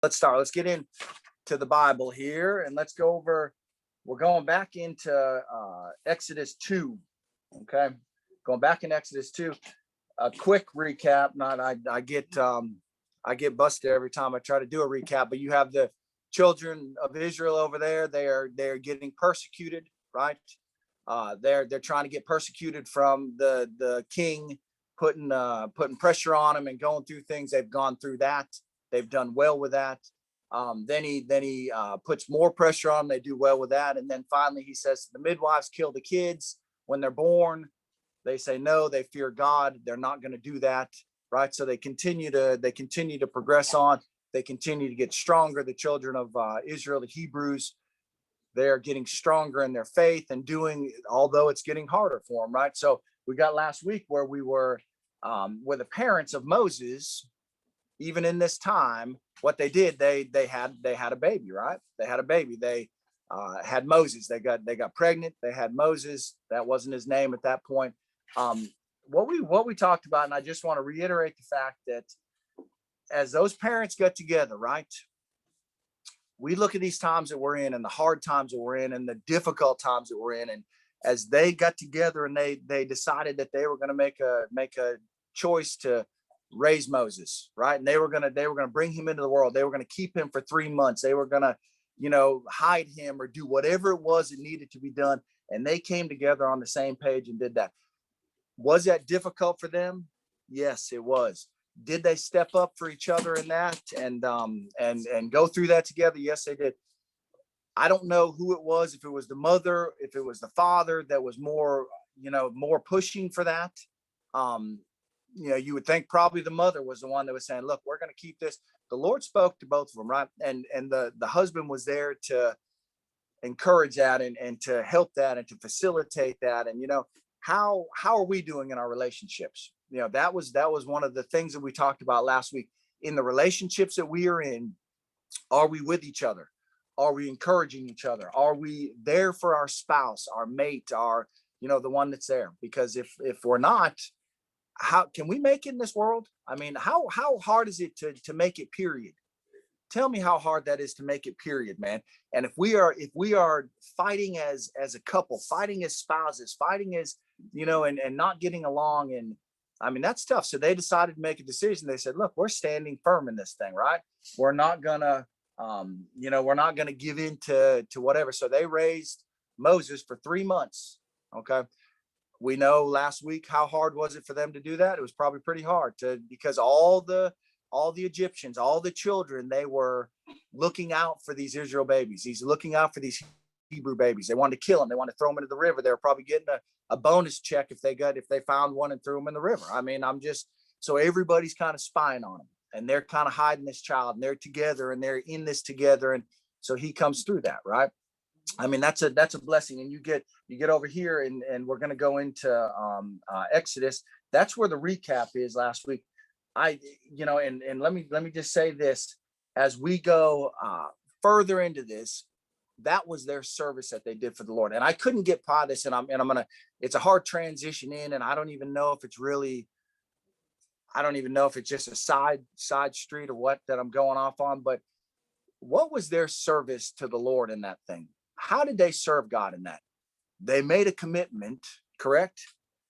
Let's start. Let's get into the Bible here, and let's go over. We're going back into Exodus 2. Okay, going back in Exodus 2. A quick recap. Not I get busted every time I try to do a recap. But you have the children of Israel over there. They're getting persecuted, right? They're trying to get persecuted from the king, putting pressure on them and going through things. They've gone through that. They've done well with that. Then he puts more pressure on them. They do well with that. And then finally he says the midwives kill the kids when they're born. They say no, they fear God. They're not going to do that. Right. So they continue to progress on. They continue to get stronger. The children of Israel, the Hebrews, they're getting stronger in their faith and doing, although it's getting harder for them. Right. So we got last week where we were the parents of Moses. Even in this time, what they did, they had a baby, right? They had a baby. They had Moses. They got pregnant. They had Moses. That wasn't his name at that point. What we talked about, and I just want to reiterate the fact that as those parents get together, right? We look at these times that we're in, and the hard times that we're in, and the difficult times that we're in, and as they got together and they decided that they were going to make a choice to raise Moses, right? And they were gonna bring him into the world. They were gonna keep him for 3 months. They were gonna, hide him or do whatever it was that needed to be done. And they came together on the same page and did that. Was that difficult for them? Yes, it was. Did they step up for each other in that and go through that together? Yes, they did. I don't know who it was, if it was the mother, if it was the father that was more pushing for that. You would think probably the mother was the one that was saying, look, we're going to keep this. The Lord spoke to both of them, right? And the husband was there to encourage that and to help that and to facilitate that. And, how are we doing in our relationships? That was one of the things that we talked about last week. In the relationships that we are in, are we with each other? Are we encouraging each other? Are we there for our spouse, our mate, the one that's there? Because if we're not, how can we make it in this world? I mean, how hard is it to make it, period? Tell me how hard that is to make it, period, man. And if we are fighting as a couple, fighting as spouses, fighting as, and not getting along, and I mean, that's tough. So they decided to make a decision. They said, look, we're standing firm in this thing, right? We're not gonna give in to whatever. So they raised Moses for 3 months. Okay. We know last week, how hard was it for them to do that? It was probably pretty hard because all the Egyptians, all the children, they were looking out for these Israel babies. He's looking out for these Hebrew babies. They wanted to kill them. They wanted to throw them into the river. They were probably getting a bonus check if they found one and threw them in the river. I mean, so everybody's kind of spying on them, and they're kind of hiding this child, and they're together, and they're in this together. And so he comes through that, right? I mean, that's a blessing. And you get over here, and we're going to go into Exodus. That's where the recap is last week. And let me just say this, as we go further into this, that was their service that they did for the Lord. And I couldn't get by this, and I'm gonna, it's a hard transition in, and I don't even know if it's just a side street or what that I'm going off on. But what was their service to the Lord in that thing? How did they serve God in that? They made a commitment, correct?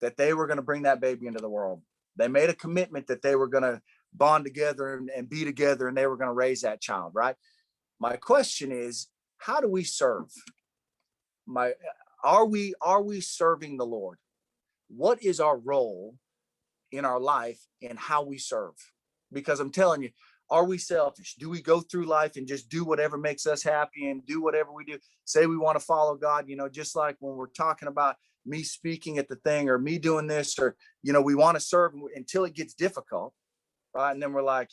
That they were going to bring that baby into the world. They made a commitment that they were going to bond together and be together, and they were going to raise that child, right? My question is, how do we serve? Are we serving the Lord? What is our role in our life in how we serve? Because I'm telling you, are we selfish? Do we go through life and just do whatever makes us happy and do whatever we do? Say we want to follow God, just like when we're talking about me speaking at the thing, or me doing this, or, we want to serve until it gets difficult, right? And then we're like,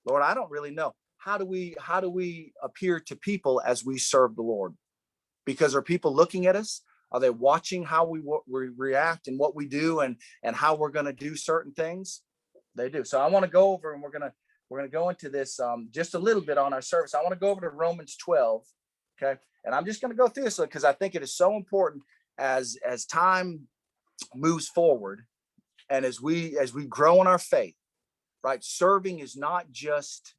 Lord, I don't really know. How do we appear to people as we serve the Lord? Because are people looking at us? Are they watching how we react and what we do and how we're going to do certain things? They do. So I want to go over, and we're going to go into this just a little bit on our service. I want to go over to Romans 12. Okay. And I'm just going to go through this because I think it is so important as time moves forward, and as we grow in our faith, right? Serving is not just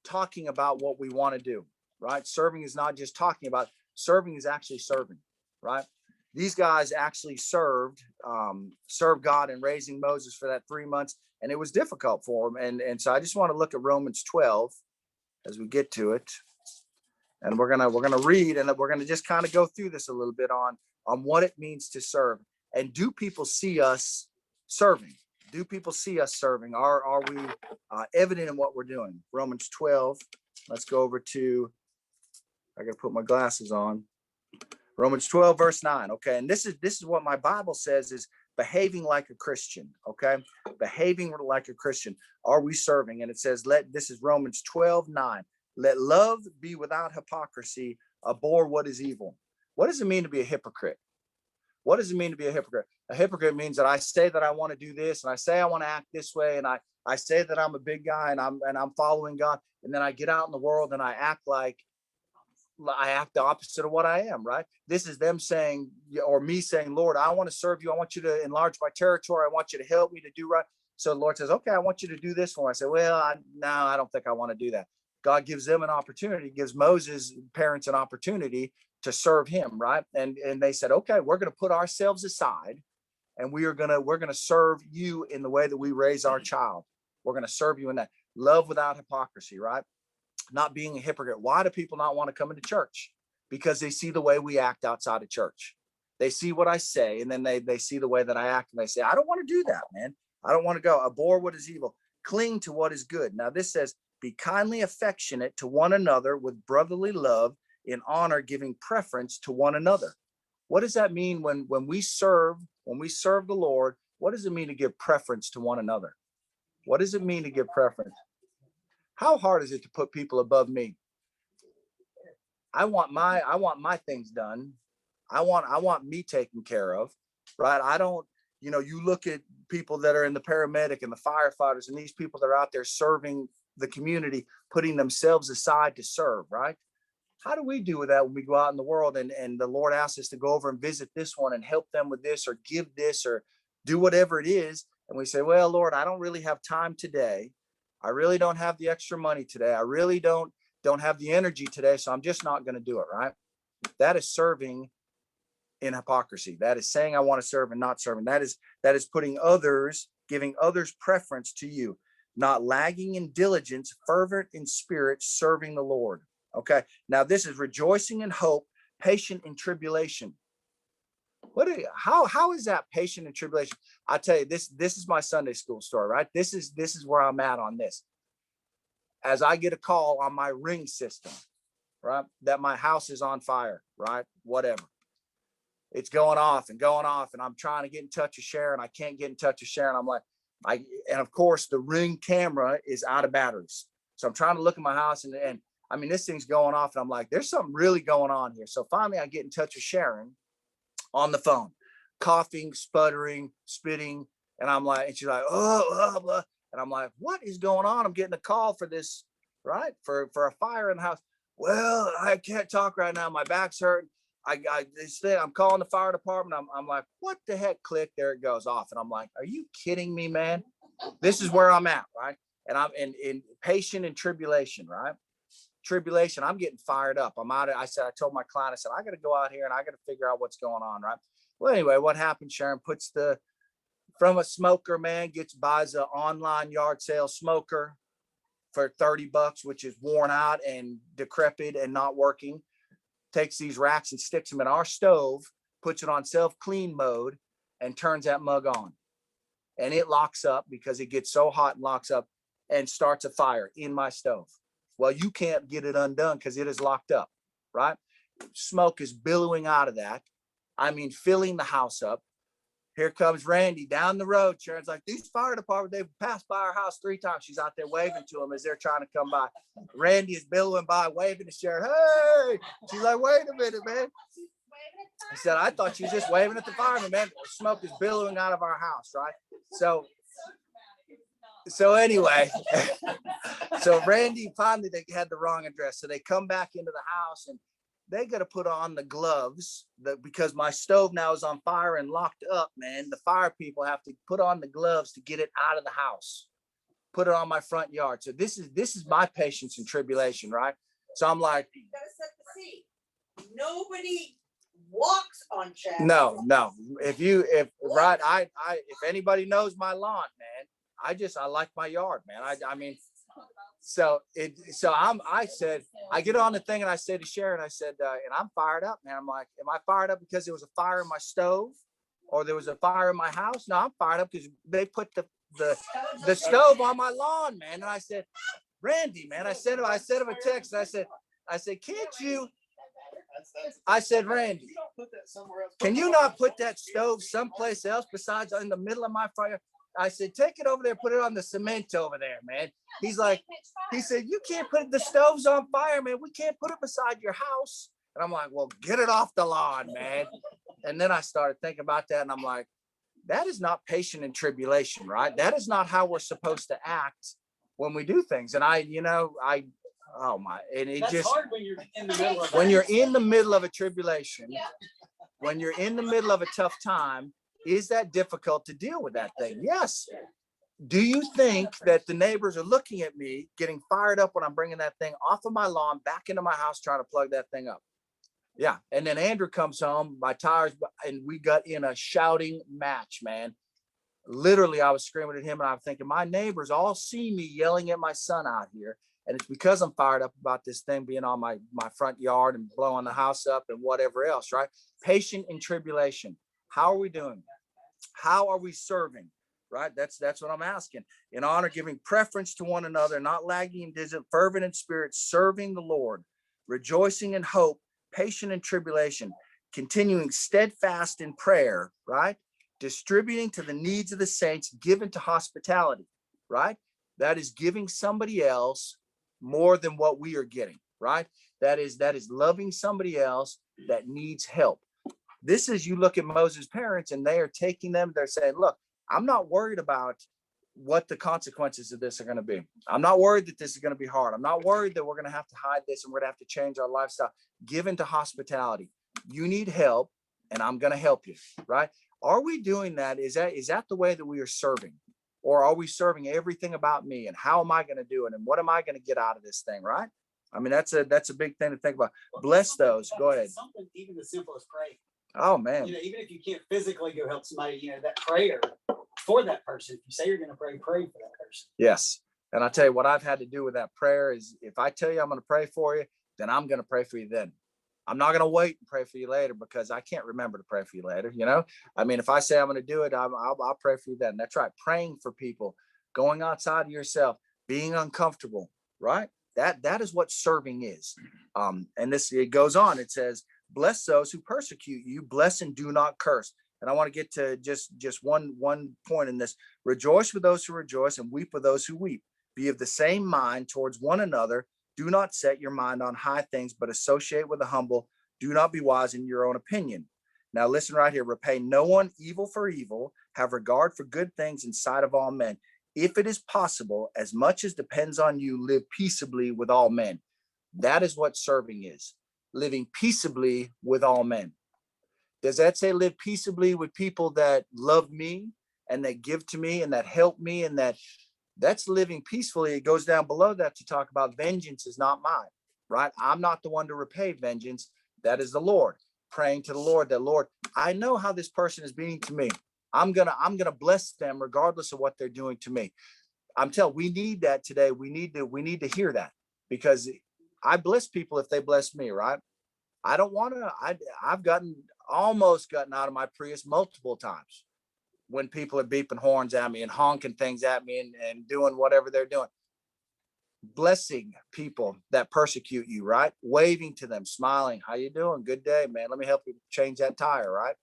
talking about what we want to do, right? Serving is not just talking about, serving is actually serving, right? These guys actually served God in raising Moses for that 3 months, and it was difficult for them. And so I just want to look at Romans 12 as we get to it, and we're gonna read, and we're gonna just kind of go through this a little bit on what it means to serve. And do people see us serving? Do people see us serving? Are we evident in what we're doing? Romans 12. Let's go over to, I gotta put my glasses on. Romans 12, verse 9. Okay, and this is what my Bible says is behaving like a Christian. Okay, behaving like a Christian. Are we serving? And it says, this is Romans 12, 9. Let love be without hypocrisy. Abhor what is evil. What does it mean to be a hypocrite? What does it mean to be a hypocrite? A hypocrite means that I say that I want to do this, and I say I want to act this way, and I say that I'm a big guy and I'm following God, and then I get out in the world and I act the opposite of what I am, right? This is them saying, or me saying, Lord, I want to serve you. I want you to enlarge my territory. I want you to help me to do right. So the Lord says, okay, I want you to do this for me. I say, well, no, I don't think I want to do that. God gives them an opportunity, gives Moses' parents an opportunity to serve him, right? And they said, okay, we're going to put ourselves aside, and we're going to serve you in the way that we raise our child. We're going to serve you in that. Love without hypocrisy, right? Not being a hypocrite. Why do people not want to come into church? Because they see the way we act outside of church. They see what I say, and then they see the way that I act, and they say, I don't want to do that, man. I don't want to go. Abhor what is evil. Cling to what is good. Now this says, be kindly affectionate to one another with brotherly love, in honor, giving preference to one another. What does that mean when we serve the Lord? What does it mean to give preference to one another? What does it mean to give preference? How hard is it to put people above me? I want my things done. I want me taken care of, right? I don't, you look at people that are in the paramedic and the firefighters, and these people that are out there serving the community, putting themselves aside to serve, right? How do we do with that when we go out in the world and the Lord asks us to go over and visit this one and help them with this or give this or do whatever it is? And we say, well, Lord, I don't really have time today. I really don't have the extra money today. I really don't have the energy today. So I'm just not going to do it, right? That is serving in hypocrisy. That is saying I want to serve and not serving. That is giving others preference to you, not lagging in diligence, fervent in spirit, serving the Lord. Okay. Now this is rejoicing in hope, patient in tribulation. How is that patient in tribulation? I tell you, this is my Sunday school story, right? This is where I'm at on this. As I get a call on my Ring system, right, that my house is on fire, right? Whatever. It's going off, and I'm trying to get in touch with Sharon. I can't get in touch with Sharon. I'm like, and of course the Ring camera is out of batteries. So I'm trying to look at my house, and I mean, this thing's going off, and I'm like, there's something really going on here. So finally I get in touch with Sharon on the phone, coughing, sputtering, spitting. And I'm like, and she's like, oh, blah. And I'm like, what is going on? I'm getting a call for this, right? For a fire in the house. Well, I can't talk right now. My back's hurting. I'm calling the fire department. I'm like, what the heck? Click, there it goes off. And I'm like, are you kidding me, man? This is where I'm at, right? And I'm in patient and tribulation, right? Tribulation, I'm getting fired up. I told my client, I said, I got to go out here and I got to figure out what's going on, right? Well, anyway, what happened? Sharon puts from a smoker, man, buys an online yard sale smoker for $30, which is worn out and decrepit and not working. Takes these racks and sticks them in our stove, puts it on self-clean mode, and turns that mug on. And it locks up because it gets so hot and locks up and starts a fire in my stove. Well, you can't get it undone because it is locked up, right? Smoke is billowing out of that. I mean, filling the house up. Here comes Randy down the road. Sharon's like, these fire department, they've passed by our house 3 times. She's out there waving to them as they're trying to come by. Randy is billowing by, waving to Sharon. Hey! She's like, wait a minute, man. I said, I thought she was just waving at the fireman, man. Smoke is billowing out of our house, right? So anyway, so Randy finally, they had the wrong address. So they come back into the house, and they got to put on the gloves because my stove now is on fire and locked up, man. The fire people have to put on the gloves to get it out of the house. put it on my front yard. So this is my patience and tribulation, right? So I'm like, you gotta set the seat. Nobody walks on Chad's no. If What? if anybody knows my lawn, man, I like my yard, man. I mean, so I said, I get on the thing and I say to Sharon, I said, and I'm fired up, man. I'm like, am I fired up because there was a fire in my stove or there was a fire in my house? No, I'm fired up because they put the stove on my lawn, man. And I said, Randy, man, I sent him a text. And I said, can't you? I said, Randy, can you not put that stove someplace else besides in the middle of my fire? I said, take it over there, put it on the cement over there, man. He's like, he said, you can't put the stoves on fire, man. We can't put it beside your house. And I'm like, well, get it off the lawn, man. And then I started thinking about that. And I'm like, that is not patient in tribulation, right? That is not how we're supposed to act when we do things. And oh my, and it That's just, hard when you're in the middle of when you're in the middle of a tribulation, when you're in the middle of a tough time, is that difficult to deal with that thing? Yes. Do you think that the neighbors are looking at me getting fired up when I'm bringing that thing off of my lawn back into my house trying to plug that thing up? Yeah. And then Andrew comes home, my tires, and we got in a shouting match, man. Literally, I was screaming at him and I'm thinking, my neighbors all see me yelling at my son out here. And it's because I'm fired up about this thing being on my front yard and blowing the house up and whatever else, right? Patient in tribulation. How are we doing? How are we serving? Right? That's what I'm asking. In honor, giving preference to one another, not lagging in distant, fervent in spirit, serving the Lord, rejoicing in hope, patient in tribulation, continuing steadfast in prayer, right? Distributing to the needs of the saints, given to hospitality, right? That is giving somebody else more than what we are getting, right? That is loving somebody else that needs help. This is, you look at Moses' parents and they are taking them, they're saying, look, I'm not worried about what the consequences of this are going to be. I'm not worried that this is going to be hard. I'm not worried that we're going to have to hide this and we're going to have to change our lifestyle. Given to hospitality. You need help and I'm going to help you, right? Are we doing that? Is that the way that we are serving? Or are we serving everything about me and how am I going to do it? And what am I going to get out of this thing, right? I mean, that's a big thing to think about. Bless those. Go ahead. Something even as simple as praying. Oh, man. You know, even if you can't physically go help somebody, you know, that prayer for that person. If you say you're going to pray for that person. Yes. And I tell you what I've had to do with that prayer is if I tell you I'm going to pray for you, then I'm going to pray for you then. I'm not going to wait and pray for you later because I can't remember to pray for you later. You know, I mean, if I say I'm going to do it, I'll pray for you then. That's right. Praying for people, going outside of yourself, being uncomfortable, right? That is what serving is. And it goes on. It says, bless those who persecute you, bless and do not curse. And I want to get to just one point in this. Rejoice with those who rejoice and weep with those who weep. Be of the same mind towards one another. Do not set your mind on high things, but associate with the humble. Do not be wise in your own opinion. Now listen right here. Repay no one evil for evil. Have regard for good things in sight of all men. If it is possible, as much as depends on you, live peaceably with all men. That is what serving is. Living peaceably with all men. Does that say live peaceably with people that love me and that give to me and that help me and that's living peacefully? It goes down below that to talk about vengeance is not mine, right? I'm not the one to repay vengeance. That is the Lord. Praying to the Lord that, Lord, I know how this person is being to me. I'm gonna bless them regardless of what they're doing to me. We need that today. We need to hear that because I bless people if they bless me, right? I don't want to. I've almost gotten out of my Prius multiple times when people are beeping horns at me and honking things at me and doing whatever they're doing. Blessing people that persecute you, right? Waving to them, smiling. How you doing? Good day, man. Let me help you change that tire, right?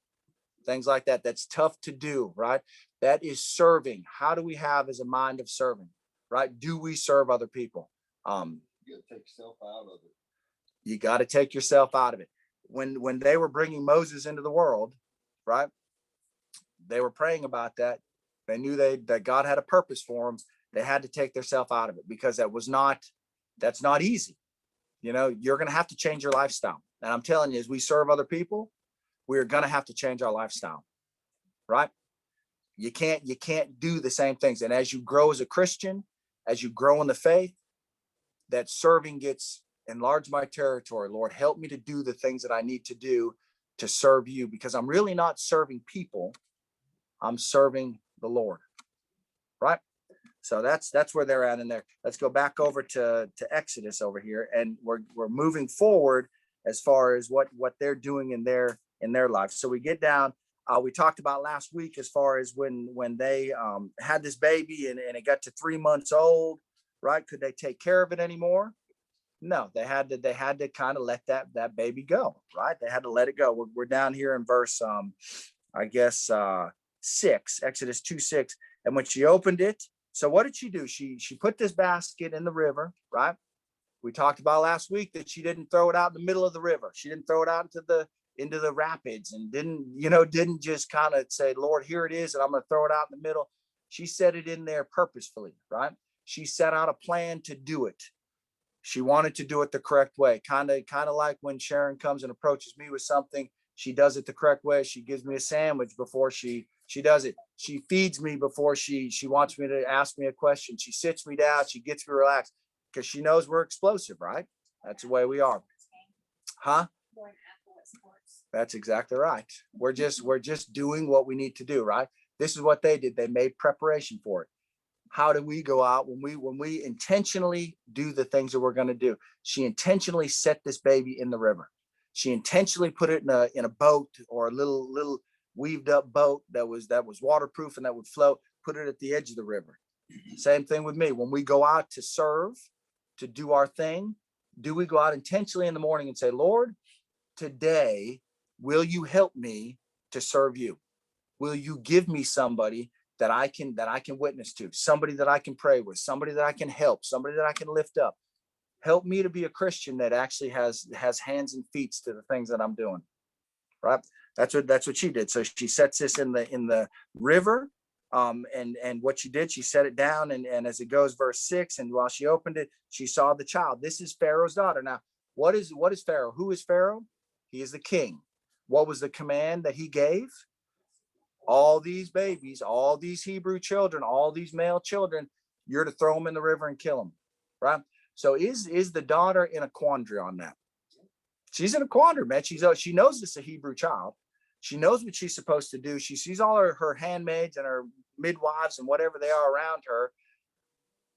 Things like that. That's tough to do, right? That is serving. How do we have as a mind of serving, right? Do we serve other people? You gotta take yourself out of it. You got to take yourself out of it. When they were bringing Moses into the world, right? They were praying about that. They knew that God had a purpose for them. They had to take themselves out of it because that's not easy. You know, you're going to have to change your lifestyle. And I'm telling you, as we serve other people, we're going to have to change our lifestyle, right? You can't do the same things. And as you grow as a Christian, as you grow in the faith, that serving gets enlarge my territory. Lord, help me to do the things that I need to do to serve you, because I'm really not serving people. I'm serving the Lord. Right? So that's where they're at in there. Let's go back over to Exodus over here, and we're moving forward as far as what they're doing in their life. So we get down. We talked about last week as far as when they had this baby and it got to 3 months old, right? Could they take care of it anymore? No, they had to kind of let that baby go, right? They had to let it go. We're down here in verse, I guess, 6, Exodus 2:6. And when she opened it, so what did she do? She put this basket in the river, right? We talked about last week that she didn't throw it out in the middle of the river. She didn't throw it out into the rapids, and didn't just kind of say, Lord, here it is, and I'm going to throw it out in the middle. She set it in there purposefully, right? She set out a plan to do it. She wanted to do it the correct way. Kind of like when Sharon comes and approaches me with something, she does it the correct way. She gives me a sandwich before she does it. She feeds me before she wants me to ask me a question. She sits me down. She gets me relaxed because she knows we're explosive, right? That's the way we are. Huh? That's exactly right. We're just doing what we need to do, right? This is what they did. They made preparation for it. How do we go out when we intentionally do the things that we're going to do? She intentionally set this baby in the river. She intentionally put it in a boat, or a little weaved up boat that was waterproof and that would float, put it at the edge of the river. Same thing with me. When we go out to serve, to do our thing, do we go out intentionally in the morning and say, Lord, today, will you help me to serve you? Will you give me somebody that I can witness to, somebody that I can pray with, somebody that I can help, somebody that I can lift up? Help me to be a Christian that actually has hands and feet to the things that I'm doing. Right? That's what she did. So she sets this in the river. And what she did, she set it down, and as it goes, verse 6, and while she opened it, she saw the child. This is Pharaoh's daughter. Now, what is Pharaoh? Who is Pharaoh? He is the king. What was the command that he gave? All these babies, all these Hebrew children, all these male children, you're to throw them in the river and kill them, right? So is the daughter in a quandary on that? She's in a quandary, man. She knows it's a Hebrew child. She knows what she's supposed to do. She sees all her handmaids and her midwives and whatever they are around her.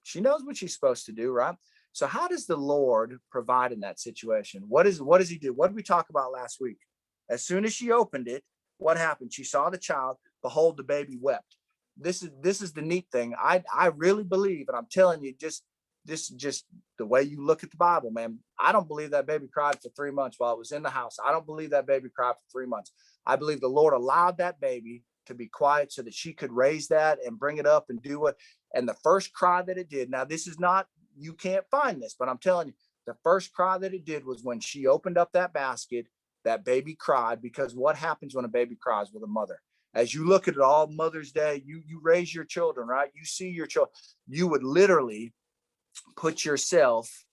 She knows what she's supposed to do, right? So how does the Lord provide in that situation? What does he do? What did we talk about last week? As soon as she opened it, what happened? She saw the child. Behold, the baby wept. This is the neat thing. I really believe, and I'm telling you, this is just the way you look at the Bible, man. I don't believe that baby cried for 3 months while it was in the house. I don't believe that baby cried for 3 months. I believe the Lord allowed that baby to be quiet so that she could raise that and bring it up and do it. And the first cry that it did, now this is not, you can't find this, but I'm telling you, the first cry that it did was when she opened up that basket. That baby cried, because what happens when a baby cries with a mother? As you look at it all Mother's Day, you raise your children, right? You see your children. You would literally put yourself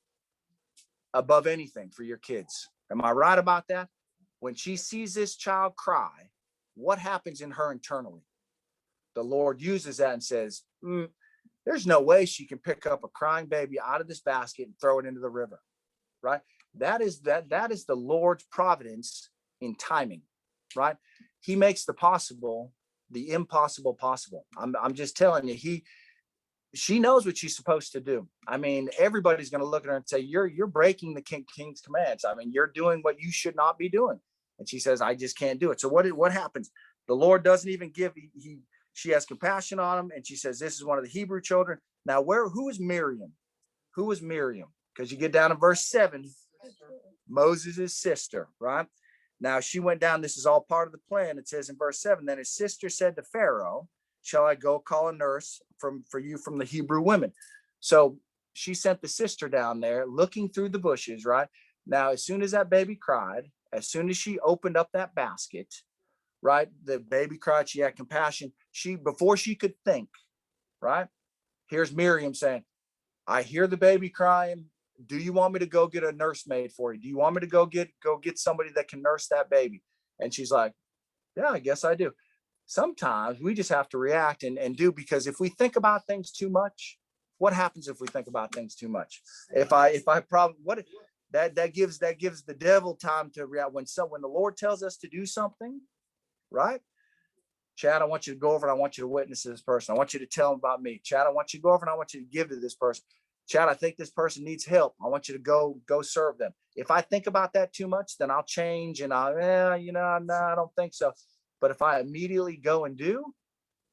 above anything for your kids. Am I right about that? When she sees this child cry, what happens in her internally? The Lord uses that and says, there's no way she can pick up a crying baby out of this basket and throw it into the river, right? That is the Lord's providence in timing, right? He makes the impossible possible. I'm just telling you, she knows what she's supposed to do. I mean, everybody's going to look at her and say, you're breaking the king's commands. I mean, you're doing what you should not be doing. And she says, I just can't do it. So what happens? The Lord doesn't even give, she has compassion on him. And she says, this is one of the Hebrew children. Now, who is Miriam? Who is Miriam? Because you get down to verse 7, Moses' sister, right? Now she went down. This is all part of the plan. It says in verse 7, then his sister said to Pharaoh, shall I go call a nurse for you from the Hebrew women? So she sent the sister down there looking through the bushes, right? Now, as soon as that baby cried, as soon as she opened up that basket, right? The baby cried. She had compassion. Before she could think, right? Here's Miriam saying, I hear the baby crying. Do you want me to go get a nursemaid for you? Do you want me to go get somebody that can nurse that baby? And she's like, yeah, I guess I do. Sometimes we just have to react and do, because if we think about things too much, What happens if we think about things too much? If I probably what that gives the devil time to react when the Lord tells us to do something, right? Chad, I want you to go over and I want you to witness to this person. I want you to tell them about me. Chad, I want you to go over and I want you to give to this person. Chad, I think this person needs help. I want you to go serve them. If I think about that too much, then I'll change and no, I don't think so. But if I immediately go and do,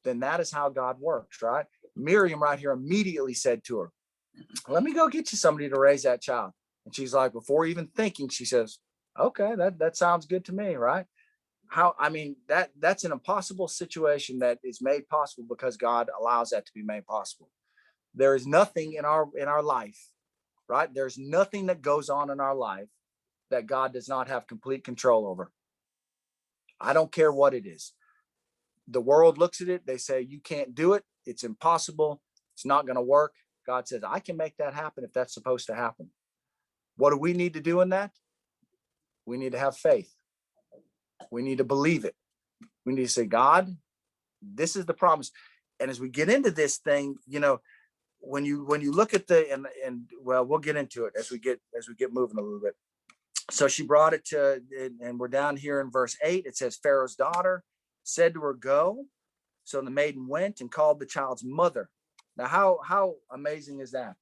then that is how God works, right? Miriam right here immediately said to her, let me go get you somebody to raise that child. And she's like, before even thinking, she says, okay, that sounds good to me, right? That's an impossible situation that is made possible because God allows that to be made possible. There is nothing in our life, right? There's nothing that goes on in our life that God does not have complete control over. I don't care what it is. The world looks at it, they say, you can't do it. It's impossible. It's not going to work. God says, I can make that happen if that's supposed to happen. What do we need to do in that? We need to have faith. We need to believe it. We need to say, God, this is the promise. And as we get into this thing, when you look at well, we'll get into it as we get moving a little bit. So she brought it to, and we're down here in verse 8. It says, Pharaoh's daughter said to her, go. So the maiden went and called the child's mother. Now, how amazing is that?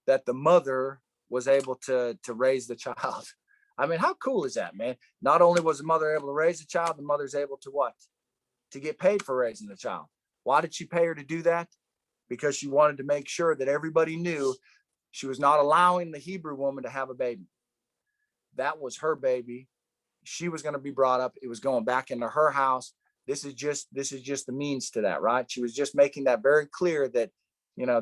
That the mother was able to raise the child. I mean, how cool is that, man? Not only was the mother able to raise the child, the mother's able to what? To get paid for raising the child. Why did she pay her to do that? Because she wanted to make sure that everybody knew she was not allowing the Hebrew woman to have a baby. That was her baby. She was going to be brought up. It was going back into her house. This is just the means to that, right? She was just making that very clear that,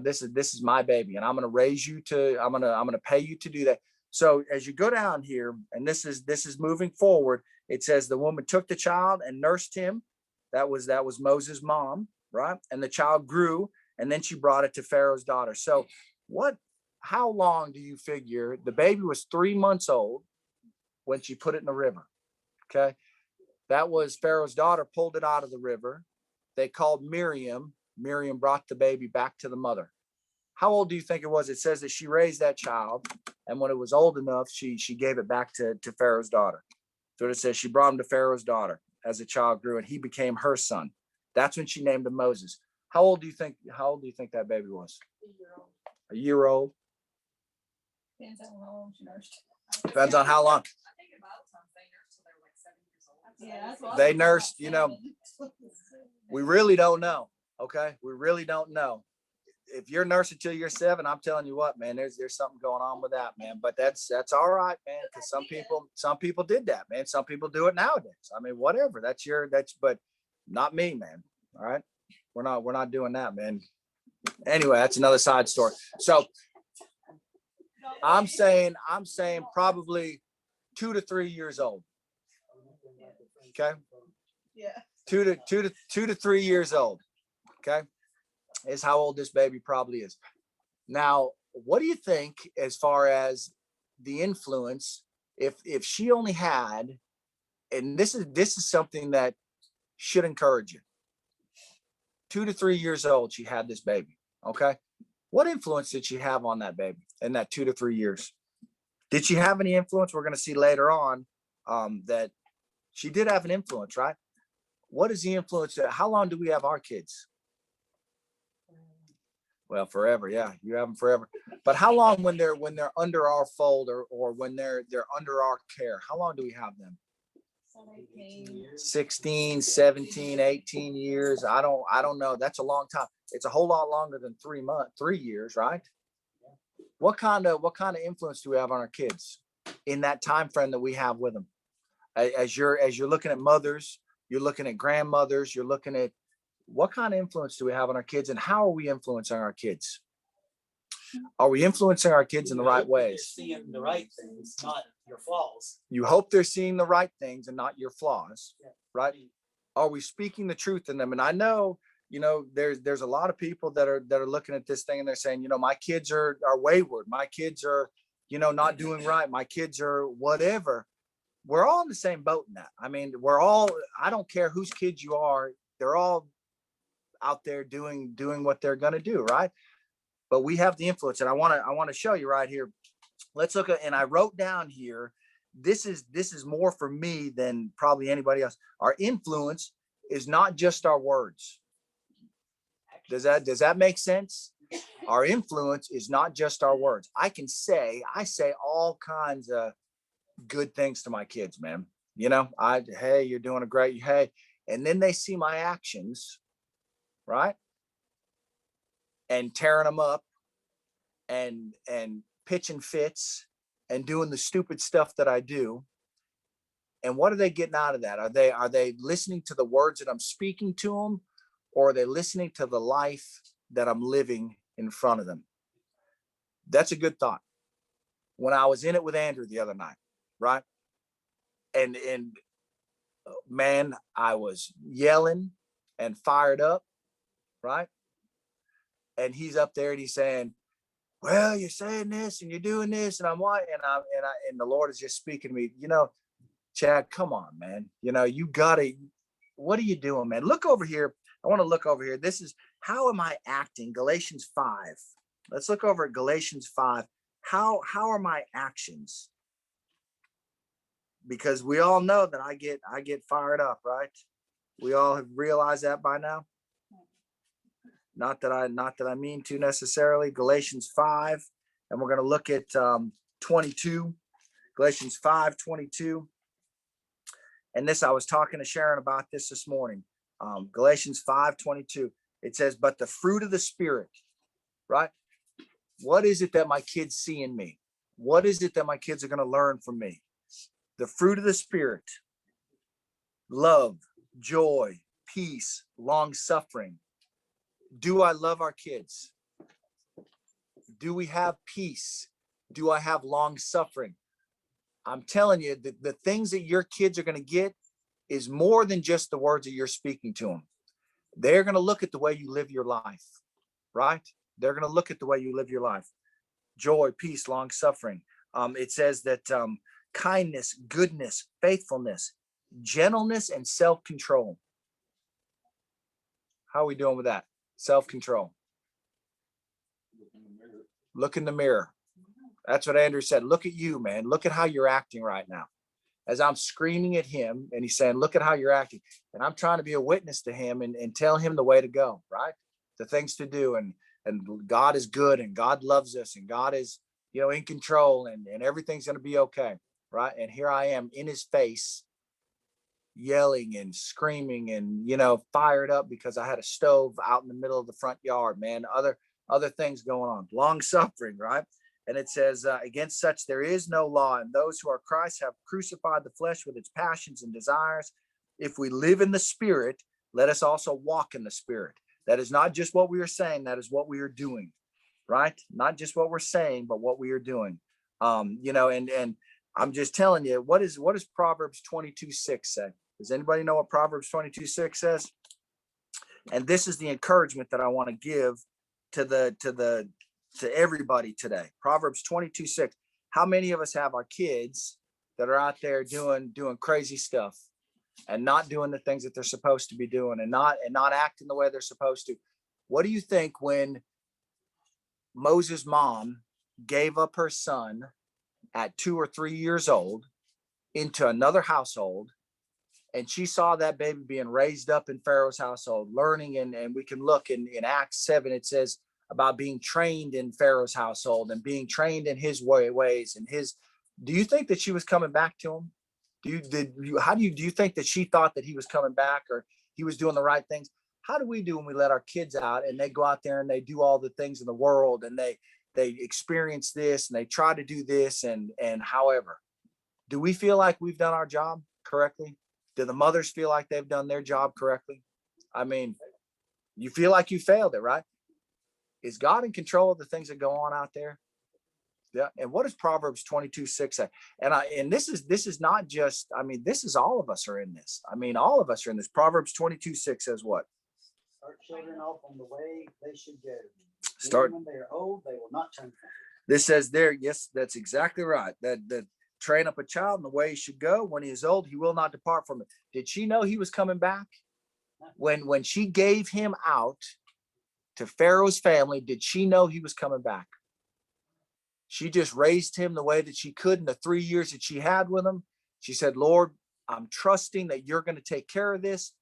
this is my baby, and I'm going to raise you I'm going to pay you to do that. So as you go down here, and this is moving forward, it says the woman took the child and nursed him. That was Moses' mom, right? And the child grew, and then she brought it to Pharaoh's daughter. So how long do you figure? The baby was 3 months old when she put it in the river. Okay. That was Pharaoh's daughter pulled it out of the river. They called Miriam. Miriam brought the baby back to the mother. How old do you think it was? It says that she raised that child, and when it was old enough, she gave it back to Pharaoh's daughter. So it says she brought him to Pharaoh's daughter as the child grew, and he became her son. That's when she named him Moses. How old do you think that baby was? A year old. Depends on how long she nursed. Depends on how long. Yeah, that's what They I was nursed, saying. We really don't know. Okay. We really don't know. If you're nursing till you're 7, I'm telling you what, man, there's something going on with that, man. But that's all right, man. Because some people did that, man. Some people do it nowadays. I mean, whatever. But not me, man. All right. We're not doing that, man. Anyway, that's another side story. So I'm saying probably 2 to 3 years old. Okay. Yeah. 2 to 3 years old. Okay. Is how old this baby probably is. Now, what do you think as far as the influence, if she only had, and this is something that should encourage you. 2 to 3 years old, she had this baby. Okay. What influence did she have on that baby in that 2 to 3 years? Did she have any influence? We're going to see later on that she did have an influence, right? What is the influence? How long do we have our kids? Well, forever. Yeah, you have them forever. But how long when they're under our fold or when they're under our care? How long do we have them? 16, 17, 18 years. I don't know. That's a long time. It's a whole lot longer than 3 years, right? What kind of influence do we have on our kids in that time frame that we have with them? As you're looking at mothers, you're looking at grandmothers, you're looking at what kind of influence do we have on our kids, and how are we influencing our kids? Are we influencing our kids in the right ways? Seeing the right things, not your flaws. You hope they're seeing the right things and not your flaws, right? Are we speaking the truth in them? And I know, there's a lot of people that are looking at this thing and they're saying, my kids are wayward. My kids are, not doing right. My kids are whatever. We're all in the same boat in that. I mean, I don't care whose kids you are. They're all out there doing what they're going to do, right? but we have the influence. And I want to show you right here. Let's look at, and I wrote down here, this is more for me than probably anybody else. Our influence is not just our words. Does that make sense? Our influence is not just our words. I say all kinds of good things to my kids, man. You know, hey, you're doing a great, hey, and then they see my actions, right? And tearing them up and pitching fits and doing the stupid stuff that I do. And what are they getting out of that? Are they listening to the words that I'm speaking to them, or are they listening to the life that I'm living in front of them? That's a good thought. When I was in it with Andrew the other night, right? And man, I was yelling and fired up, right? And he's up there and he's saying, well, you're saying this and you're doing this, and I'm what? And the Lord is just speaking to me, you know, Chad, come on, man. You know, you gotta, what are you doing, man? Look over here. I want to look over here. This is, how am I acting? Galatians 5. Let's look over at Galatians 5. How are my actions? Because we all know that I get fired up, right? We all have realized that by now. Not that I mean to necessarily. Galatians 5, and we're going to look at 22. Galatians 5:22. And this, I was talking to Sharon about this morning. Galatians 5:22. It says, but the fruit of the Spirit, right? What is it that my kids see in me? What is it that my kids are going to learn from me? The fruit of the Spirit: love, joy, peace, long suffering. Do I love our kids? Do we have peace? Do I have long suffering? I'm telling you, the things that your kids are going to get is more than just the words that you're speaking to them. They're going to look at the way you live your life, right? They're going to look at the way you live your life. Joy, peace, long suffering. It says that kindness, goodness, faithfulness, gentleness, and self-control. How are we doing with that? Self-control. Look in the mirror. That's what Andrew said. Look at you, man. Look at how you're acting right now. As I'm screaming at him and he's saying, look at how you're acting. And I'm trying to be a witness to him and tell him the way to go, right? The things to do. And God is good and God loves us and God is, you know, in control and everything's going to be okay, right? And here I am in his face, yelling and screaming and, you know, fired up because I had a stove out in the middle of the front yard, man. Other things going on. Long suffering, right? And it says, against such there is no law, and those who are Christ have crucified the flesh with its passions and desires. If we live in the Spirit, let us also walk in the Spirit. That is not just what we are saying, that is what we are doing, right? Not just what we're saying, but what we are doing. You know, and I'm just telling you, what does Proverbs 22:6 say? Does anybody know what Proverbs 22:6 says? And this is the encouragement that I want to give to everybody today. Proverbs 22:6. How many of us have our kids that are out there doing crazy stuff and not doing the things that they're supposed to be doing and not acting the way they're supposed to? What do you think when Moses' mom gave up her son at 2 or 3 years old into another household, and she saw that baby being raised up in Pharaoh's household, learning, and we can look in Acts 7, it says about being trained in Pharaoh's household and being trained in his ways and his. Do you think that she was coming back to him? Do you think that she thought that he was coming back or he was doing the right things? How do we do when we let our kids out and they go out there and they do all the things in the world and they experience this and they try to do this and however, do we feel like we've done our job correctly? Do the mothers feel like they've done their job correctly? I mean, you feel like you failed it, right? Is God in control of the things that go on out there? Yeah. And what does Proverbs 22:6 say? And this is not just, I mean, this is all of us are in this. I mean, all of us are in this. Proverbs 22:6 says what? Start children off on the way they should go. Start. Even when they are old, they will not turn from it. This says there, yes, that's exactly right. That train up a child in the way he should go. When he is old, he will not depart from it. Did she know he was coming back? When she gave him out to Pharaoh's family, did she know he was coming back? She just raised him the way that she could in the 3 years that she had with him. She said, Lord, I'm trusting that you're going to take care of this.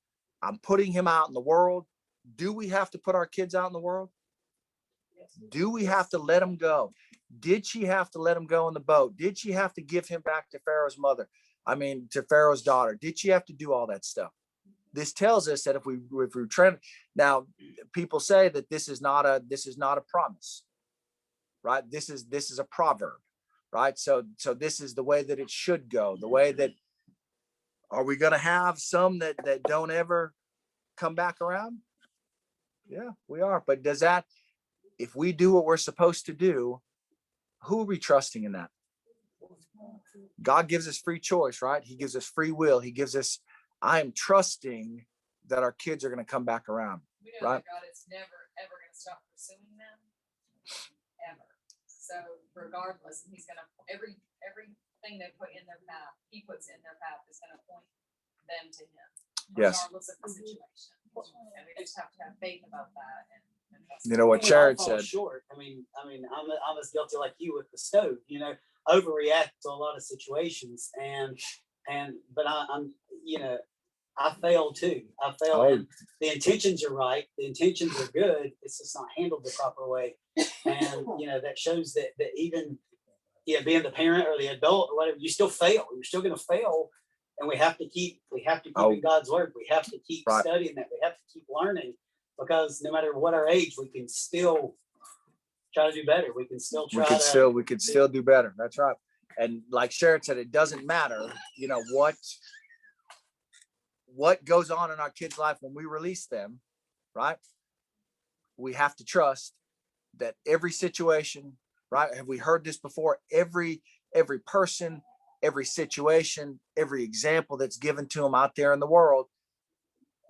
I'm putting him out in the world. Do we have to put our kids out in the world? Do we have to let them go? Did she have to let him go in the boat? Did she have to give him back to Pharaoh's mother? I mean, to Pharaoh's daughter? Did she have to do all that stuff? This tells us that if we train, now people say that this is not a promise, right? This is a proverb, right? So this is the way that it should go. The way that, are we going to have some that don't ever come back around? Yeah, we are. But does that, if we do what we're supposed to do, who are we trusting in that? God gives us free choice, right? He gives us free will. He gives us, I am trusting that our kids are going to come back around. We know Right. that God is never, ever going to stop pursuing them, ever. So regardless, he's going to, everything they put in their path, he puts in their path is going to point them to him. Yes. Regardless of the situation. And we just have to have faith about that. And trust You know what We all Jared fall said? Short. I'm as guilty like you with the stove. Overreact to a lot of situations, but I'm I fail too. I fail. Oh. And the intentions are right. The intentions are good. It's just not handled the proper way, and that shows that even being the parent or the adult or whatever, you still fail. You're still going to fail. And we have to keep in God's word. We have to keep Right. studying that. We have to keep learning, because no matter what our age, we can still try to do better. We can still try We could still do better. That's right. And like Sharon said, it doesn't matter, what goes on in our kids' life when we release them, right? We have to trust that every situation, right? Have we heard this before? Every person, every situation, every example that's given to them out there in the world,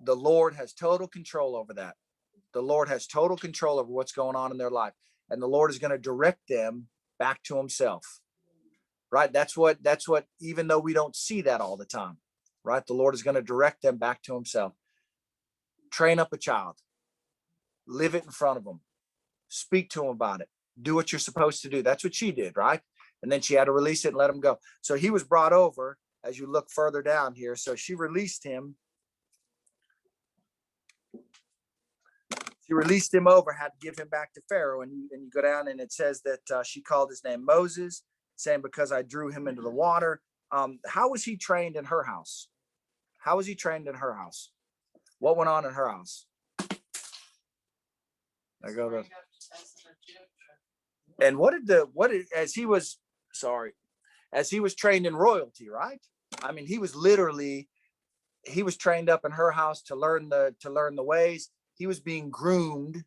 the Lord has total control over that. The Lord has total control over what's going on in their life. And the Lord is going to direct them back to himself, right? That's what, even though we don't see that all the time, right? The Lord is going to direct them back to himself. Train up a child, live it in front of them, speak to them about it, do what you're supposed to do. That's what she did, right? And then she had to release it and let him go. So he was brought over as you look further down here. So she released him. She released him over, had to give him back to Pharaoh. And you go down and it says that she called his name Moses, saying, because I drew him into the water. How was he trained in her house? How was he trained in her house? What went on in her house? There go the, and as he was trained in royalty, right? I mean, he was trained up in her house to learn the ways. He was being groomed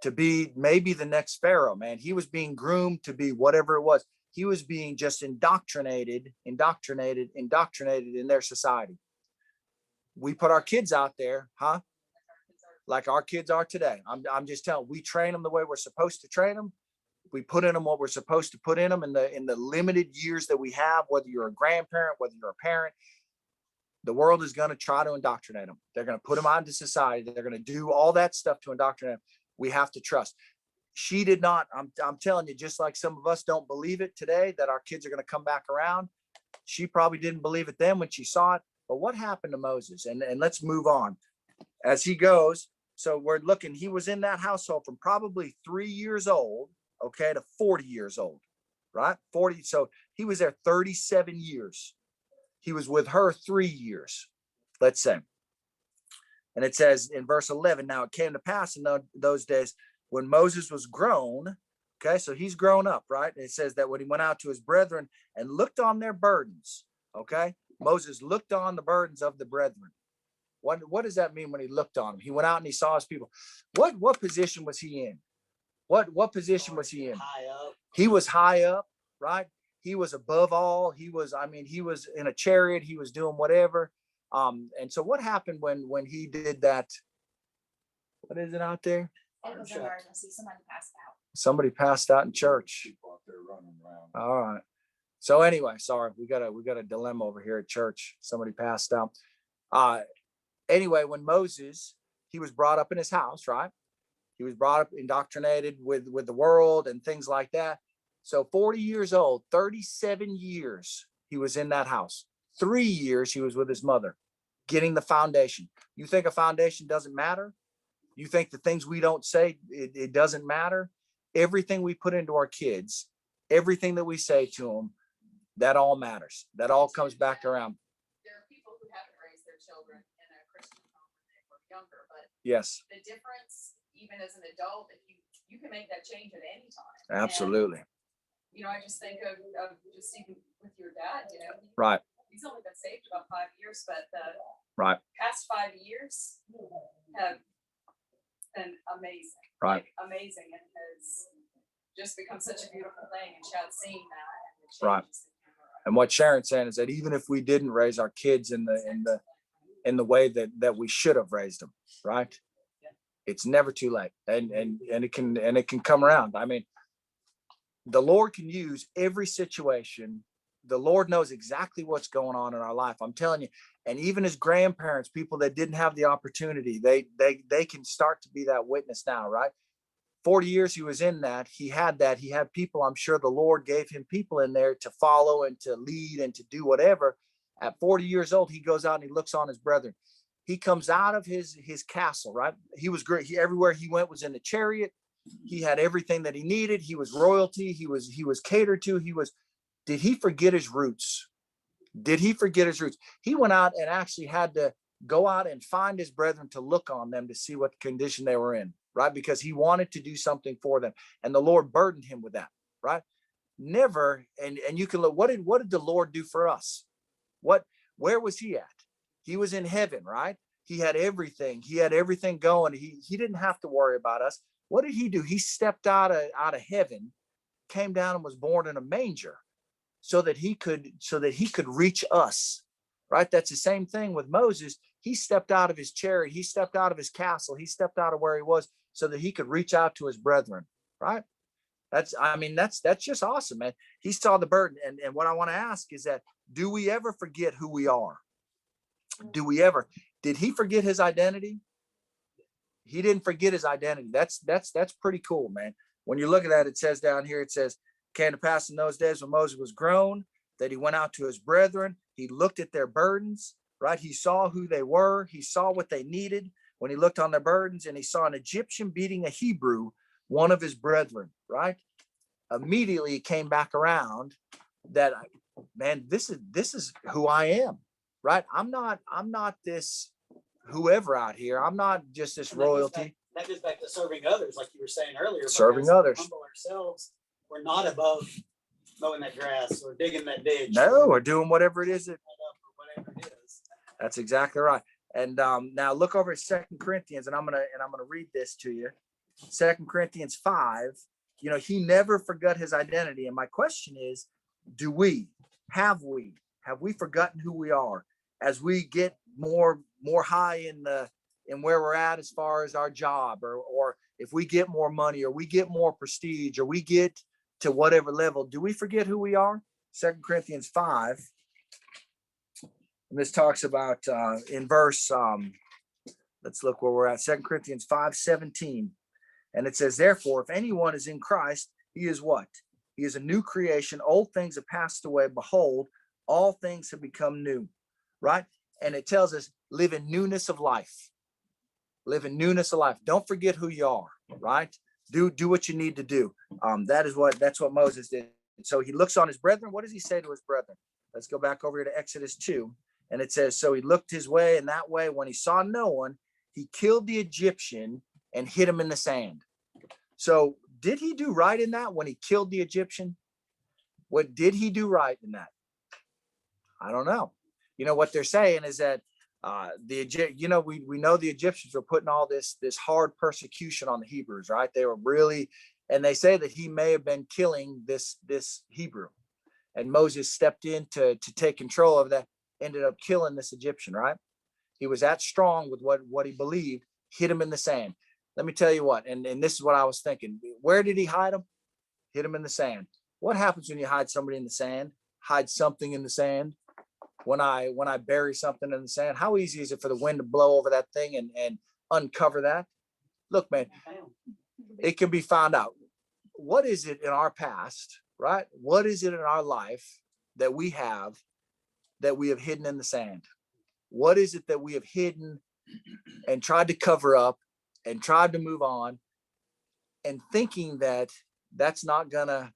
to be maybe the next Pharaoh, man. He was being groomed to be whatever it was. He was being just indoctrinated in their society. We put our kids out there, huh? Like our kids are today. I'm just telling, we train them the way we're supposed to train them. We put in them what we're supposed to put in them in the limited years that we have, whether you're a grandparent, whether you're a parent. The world is going to try to indoctrinate them. They're going to put them out into society. They're going to do all that stuff to indoctrinate them. We have to trust. She did not. I'm telling you, just like some of us don't believe it today, that our kids are going to come back around. She probably didn't believe it then when she saw it. But what happened to Moses? And let's move on. As he goes, so we're looking, he was in that household from probably 3 years old, okay, to 40 years old, right? 40. So he was there 37 years. He was with her 3 years, let's say. And it says in verse 11, now it came to pass in those days when Moses was grown, okay, so he's grown up, right? And it says that when he went out to his brethren and looked on their burdens, okay, Moses looked on the burdens of the brethren. What does that mean when he looked on them? He went out and he saw his people. What position was he in? What position was he in? High up. He was high up, right? He was above all. He was in a chariot. He was doing whatever. And so what happened when he did that? What is it out there? It was an emergency. Somebody passed out. Somebody passed out in church. People out there running around. All right. So anyway, sorry, we got a dilemma over here at church. Somebody passed out. Anyway, when Moses, he was brought up in his house, right? He was brought up indoctrinated with the world and things like that. So 40 years old, 37 years he was in that house. 3 years he was with his mother, getting the foundation. You think a foundation doesn't matter? You think the things we don't say, it doesn't matter? Everything we put into our kids, everything that we say to them, that all matters. That all comes back around. There are people who haven't raised their children in a Christian home when they were younger, but Yes, the difference, even as an adult, if you can make that change at any time. And, absolutely. you know, I just think of just even with your dad, you know. Right. He's only been saved about 5 years, but the Right. past 5 years have been amazing. Right. Like, amazing, and has just become such a beautiful thing, and Chad seeing that and the Right. changes in him are- And what Sharon's saying is that even if we didn't raise our kids in the way that we should have raised them, right? It's never too late. And it can come around. I mean, the Lord can use every situation. The Lord knows exactly what's going on in our life. I'm telling you. And even as grandparents, people that didn't have the opportunity, they can start to be that witness now, right? 40 years he was in that. He had people. I'm sure the Lord gave him people in there to follow and to lead and to do whatever. At 40 years old, he goes out and he looks on his brethren. He comes out of his castle, right? He was great. Everywhere he went was in the chariot. He had everything that he needed. He was royalty. He was catered to. Did he forget his roots? Did he forget his roots? He went out and actually had to go out and find his brethren to look on them to see what condition they were in, right? Because he wanted to do something for them. And the Lord burdened him with that, right? Never, and you can look, what did the Lord do for us? Where was he at? He was in heaven, right? He had everything. He had everything going. He didn't have to worry about us. What did he do? He stepped out of heaven, came down and was born in a manger so that he could reach us, right? That's the same thing with Moses. He stepped out of his chariot. He stepped out of his castle. He stepped out of where he was so that he could reach out to his brethren, right? That's just awesome, man. He saw the burden. And what I want to ask is that, do we ever forget who we are? Did he forget his identity? He didn't forget his identity. That's pretty cool, man. When you look at that, it says down here, it says, came to pass in those days when Moses was grown, that he went out to his brethren. He looked at their burdens, right? He saw who they were. He saw what they needed when he looked on their burdens, and he saw an Egyptian beating a Hebrew, one of his brethren, right? Immediately he came back around that, man, this is who I am, right? I'm not this whoever out here. I'm not just this And that goes royalty. back- That goes back to serving others, like you were saying earlier. Serving because if we others. Humble ourselves. We're not above mowing that grass or digging that ditch. No, or doing whatever it is that or whatever it is. That's exactly right. And now look over at 2 Corinthians, and I'm gonna read this to you. 2 Corinthians 5. You know, he never forgot his identity. And my question is, have we forgotten who we are as we get more high in where we're at as far as our job, or if we get more money, or we get more prestige, or we get to whatever level, do we forget who we are? 2 Corinthians 5. And this talks about in verse, let's look where we're at, 2 Corinthians 5:17. And it says, therefore, if anyone is in Christ, he is what? He is a new creation. Old things have passed away. Behold, all things have become new, right? And it tells us, live in newness of life. Live in newness of life. Don't forget who you are, right? Do what you need to do. That's what Moses did. So he looks on his brethren. What does he say to his brethren? Let's go back over to Exodus 2. And it says, so he looked his way, and that way, when he saw no one, he killed the Egyptian and hid him in the sand. So did he do right in that when he killed the Egyptian? What did he do right in that? I don't know. You know, what they're saying is that we know the Egyptians were putting all this hard persecution on the Hebrews, right? They were really, and they say that he may have been killing this Hebrew, and Moses stepped in to take control of that, ended up killing this Egyptian, right? He was that strong with what he believed, hid him in the sand. Let me tell you what, and this is what I was thinking. Where did he hide him? Hid him in the sand. What happens when you hide somebody in the sand? Hide something in the sand? When I bury something in the sand, how easy is it for the wind to blow over that thing and uncover that? Look, man, It can be found out. What is it in our past, right? What is it in our life that we have hidden in the sand? What is it that we have hidden and tried to cover up and tried to move on, and thinking that that's not gonna,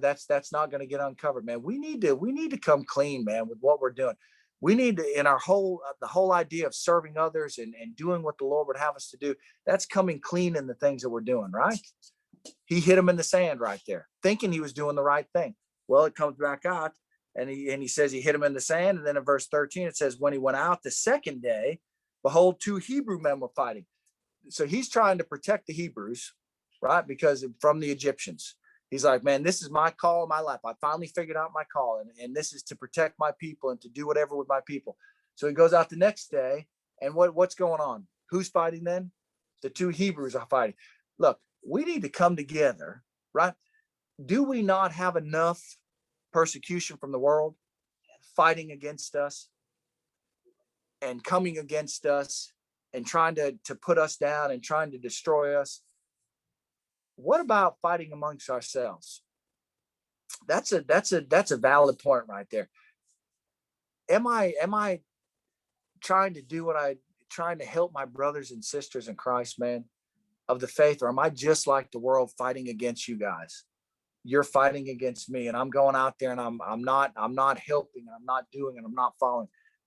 that's not gonna get uncovered, man. We need to come clean, man, with what we're doing. We need to, in our the whole idea of serving others and doing what the Lord would have us to do, that's coming clean in the things that we're doing, right? He hit him in the sand right there, thinking he was doing the right thing. Well, it comes back out, and he says he hit him in the sand. And then in verse 13, it says, when he went out the second day, behold, 2 Hebrew men were fighting. So he's trying to protect the Hebrews, right? Because from the Egyptians, he's like, man, this is my call in my life. I finally figured out my call, and this is to protect my people and to do whatever with my people. So he goes out the next day, and what's going on? Who's fighting then? The 2 Hebrews are fighting. Look, we need to come together, right? Do we not have enough persecution from the world fighting against us and coming against us and trying to put us down and trying to destroy us? What about fighting amongst ourselves? That's a valid point right there. Am I trying to do trying to help my brothers and sisters in Christ, man, of the faith, or am I just like the world, fighting against you guys? You're fighting against me, and I'm going out there and I'm not helping, I'm not doing, and I'm not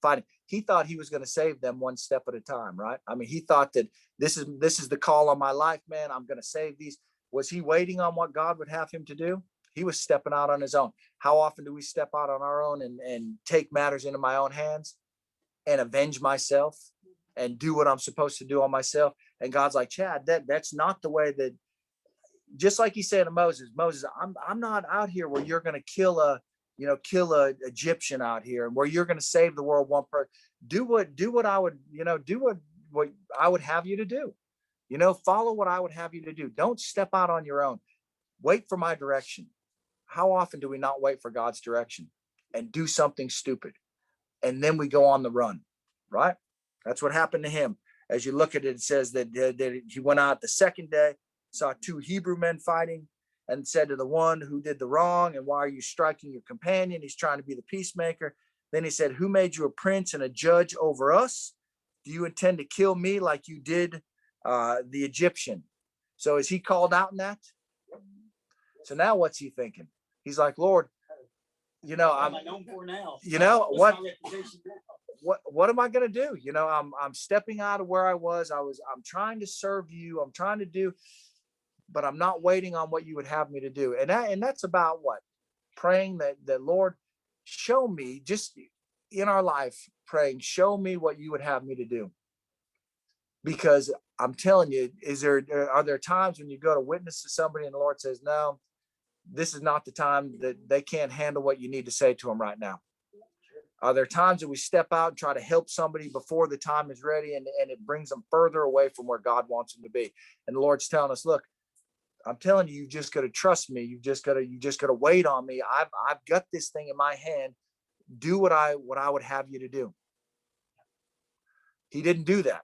fighting. He thought he was going to save them one step at a time, right? I mean, he thought that this is the call on my life, man. I'm going to save these. Was he waiting on what God would have him to do? He was stepping out on his own. How often do we step out on our own and take matters into my own hands and avenge myself and do what I'm supposed to do on myself? And God's like, Chad, that's not the way that, just like he said to Moses, I'm not out here where you're going to kill a Egyptian out here, and where you're going to save the world one person. Do what I would, do what I would have you to do. Follow what I would have you to do. Don't step out on your own. Wait for my direction. How often do we not wait for God's direction and do something stupid? And then we go on the run, right? That's what happened to him. As you look at it, it says that he went out the second day, saw 2 Hebrew men fighting, and said to the one who did the wrong, and why are you striking your companion? He's trying to be the peacemaker. Then he said, who made you a prince and a judge over us? Do you intend to kill me like you did the Egyptian? So is he called out in that? So now what's he thinking? He's like, Lord, What am I known for now? what What's my reputation now? what am I going to do? I'm stepping out of where I was. I'm trying to serve you. I'm trying to do, but I'm not waiting on what you would have me to do. And that's about what? Praying that Lord, show me, just in our life, praying, show me what you would have me to do. Because I'm telling you, are there times when you go to witness to somebody and the Lord says, no, this is not the time, that they can't handle what you need to say to them right now? Are there times that we step out and try to help somebody before the time is ready, and it brings them further away from where God wants them to be? And the Lord's telling us, look, I'm telling you, you just got to trust me. You just got to wait on me. I've got this thing in my hand. Do what I would have you to do. He didn't do that.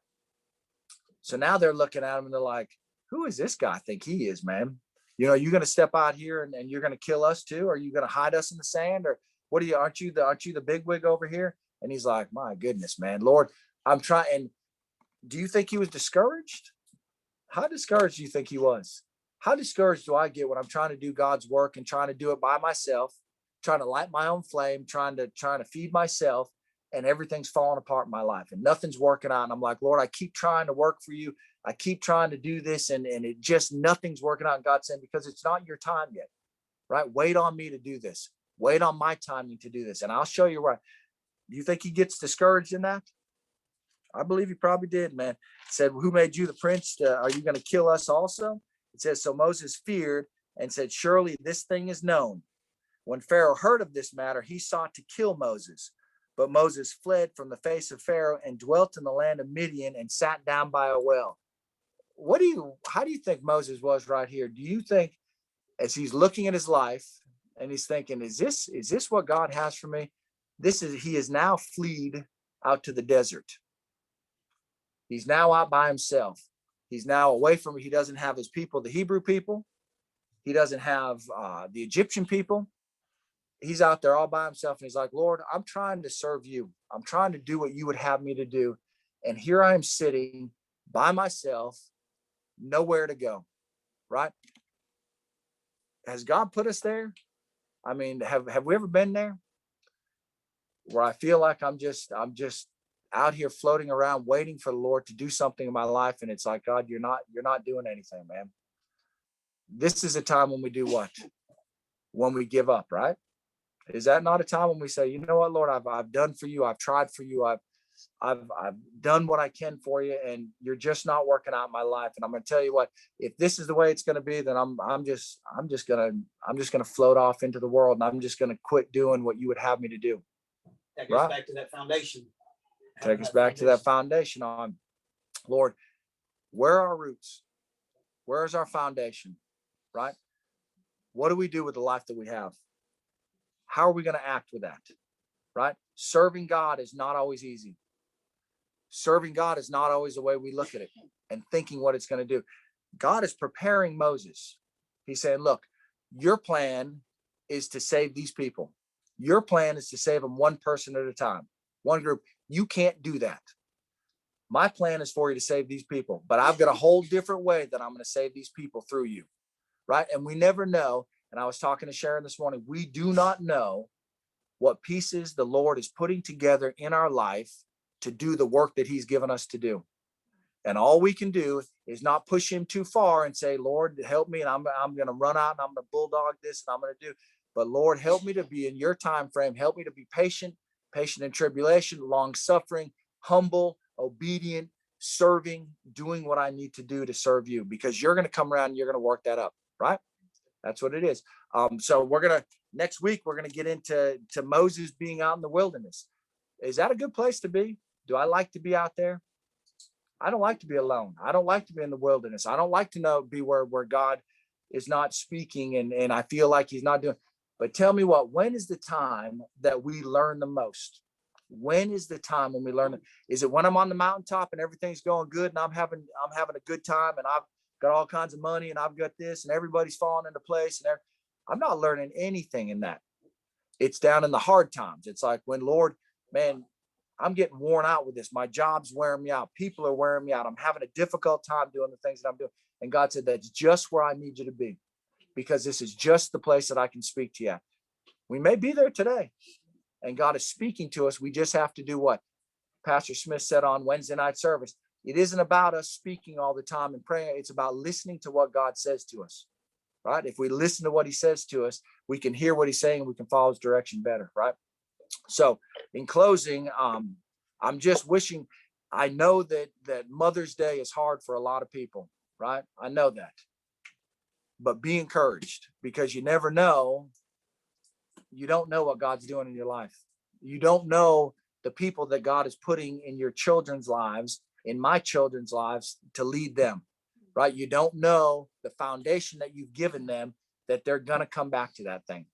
So now they're looking at him and they're like, who is this guy think he is, man? You're going to step out here and you're going to kill us too? Are you going to hide us in the sand? Or what are you? Aren't you the bigwig over here? And he's like, my goodness, man, Lord, I'm trying. And do you think he was discouraged? How discouraged do you think he was? How discouraged do I get when I'm trying to do God's work and trying to do it by myself, trying to light my own flame, trying to feed myself, and everything's falling apart in my life and nothing's working out? And I'm like, Lord, I keep trying to work for you. I keep trying to do this, and it just, nothing's working out. And God's saying, because it's not your time yet, right? Wait on me to do this. Wait on my timing to do this, and I'll show you right. Do you think he gets discouraged in that? I believe he probably did, man. It said, who made you the prince? Are you going to kill us also? It says, so Moses feared and said, surely this thing is known. When Pharaoh heard of this matter, he sought to kill Moses. But Moses fled from the face of Pharaoh and dwelt in the land of Midian and sat down by a well. How do you think Moses was right here? Do you think, as he's looking at his life and he's thinking, is this what God has for me? He is now fled out to the desert. He's now out by himself. He's now away from, he doesn't have his people, the Hebrew people. He doesn't have the Egyptian people. He's out there all by himself. And he's like, Lord, I'm trying to serve you. I'm trying to do what you would have me to do. And here I am sitting by myself, nowhere to go. Right? Has God put us there? I mean, have we ever been there? Where I feel like I'm just out here floating around waiting for the Lord to do something in my life. And it's like, God, you're not doing anything, man. This is a time when we do what? When we give up, right? Is that not a time when we say, you know what, Lord, I've done for you. I've tried for you. I've done what I can for you, and you're just not working out in my life. And I'm going to tell you what, if this is the way it's going to be, then I'm just going to float off into the world, and I'm just going to quit doing what you would have me to do. That goes Right. back to that foundation. Take us back to that foundation on, Lord, where are our roots? Where is our foundation? Right? What do we do with the life that we have? How are we going to act with that? Right? Serving God is not always easy. Serving God is not always the way we look at it and thinking what it's going to do. God is preparing Moses. He's saying, look, your plan is to save these people. Your plan is to save them one person at a time, one group. You can't do that. My plan is for you to save these people, but I've got a whole different way that I'm going to save these people through you. Right? And we never know. And I was talking to Sharon this morning. We do not know what pieces the Lord is putting together in our life to do the work that he's given us to do. And all we can do is not push him too far and say, Lord, help me. And I'm going to run out and I'm going to bulldog this and I'm going to do. But Lord, help me to be in your time frame. Help me to be patient in tribulation, long suffering, humble, obedient, serving, doing what I need to do to serve you, because you're going to come around and you're going to work that up. Right? That's what it is. So next week, we're going to get into Moses being out in the wilderness. Is that a good place to be? Do I like to be out there? I don't like to be alone. I don't like to be in the wilderness. I don't like to be where God is not speaking and I feel like he's not doing. But tell me what, when is the time that we learn the most? When is the time when we learn? Is it when I'm on the mountaintop and everything's going good and I'm having a good time and I've got all kinds of money and I've got this and everybody's falling into place and I'm not learning anything in that. It's down in the hard times. It's like when, Lord, man, I'm getting worn out with this. My job's wearing me out. People are wearing me out. I'm having a difficult time doing the things that I'm doing. And God said, that's just where I need you to be, because this is just the place that I can speak to you at. We may be there today and God is speaking to us. We just have to do what Pastor Smith said on Wednesday night service. It isn't about us speaking all the time and praying. It's about listening to what God says to us, right? If we listen to what he says to us, we can hear what he's saying and we can follow his direction better, right? So in closing, I'm just wishing, I know that Mother's Day is hard for a lot of people, right? I know that, but be encouraged, because you never know. You don't know what God's doing in your life. You don't know the people that God is putting in your children's lives, in my children's lives, to lead them, right? You don't know the foundation that you've given them, that they're going to come back to that thing,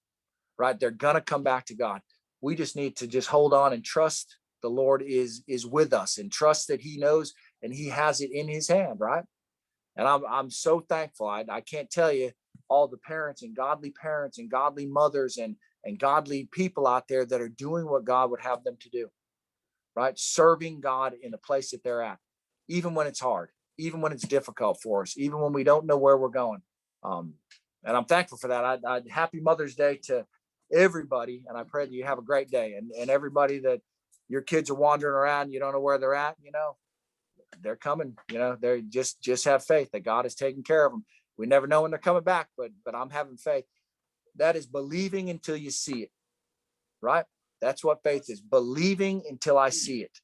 right? They're going to come back to God. We just need to just hold on and trust the Lord is with us, and trust that he knows and he has it in his hand, right? And I'm so thankful. I can't tell you all the parents and godly mothers and godly people out there that are doing what God would have them to do, right? Serving God in the place that they're at, even when it's hard, even when it's difficult for us, even when we don't know where we're going. And I'm thankful for that. Happy Mother's Day to everybody. And I pray that you have a great day, and everybody that your kids are wandering around, you don't know where they're at, they're coming, they're just have faith that God is taking care of them. We never know when they're coming back, but I'm having faith. That is believing until you see it, right? That's what faith is. Believing until I see it.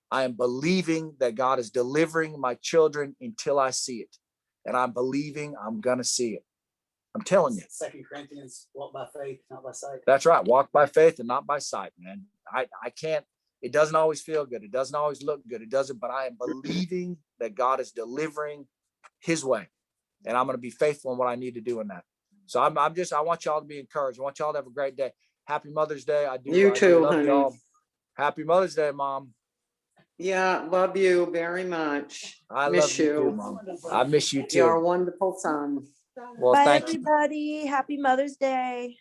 I am believing that God is delivering my children until I see it. And I'm believing I'm going to see it. I'm telling you. 2 Corinthians, walk by faith, not by sight. That's right. Walk by faith and not by sight, man. I can't, it doesn't always feel good. It doesn't always look good. It doesn't, but I am believing that God is delivering his way. And I'm going to be faithful in what I need to do in that. So I want y'all to be encouraged. I want y'all to have a great day. Happy Mother's Day. I do You too, love honey. y'all. Happy Mother's Day, Mom. Yeah, love you very much. I Miss love you too, you. Mom. I miss you You're a too. wonderful son. Well, Bye, thank you. everybody. Happy Mother's Day.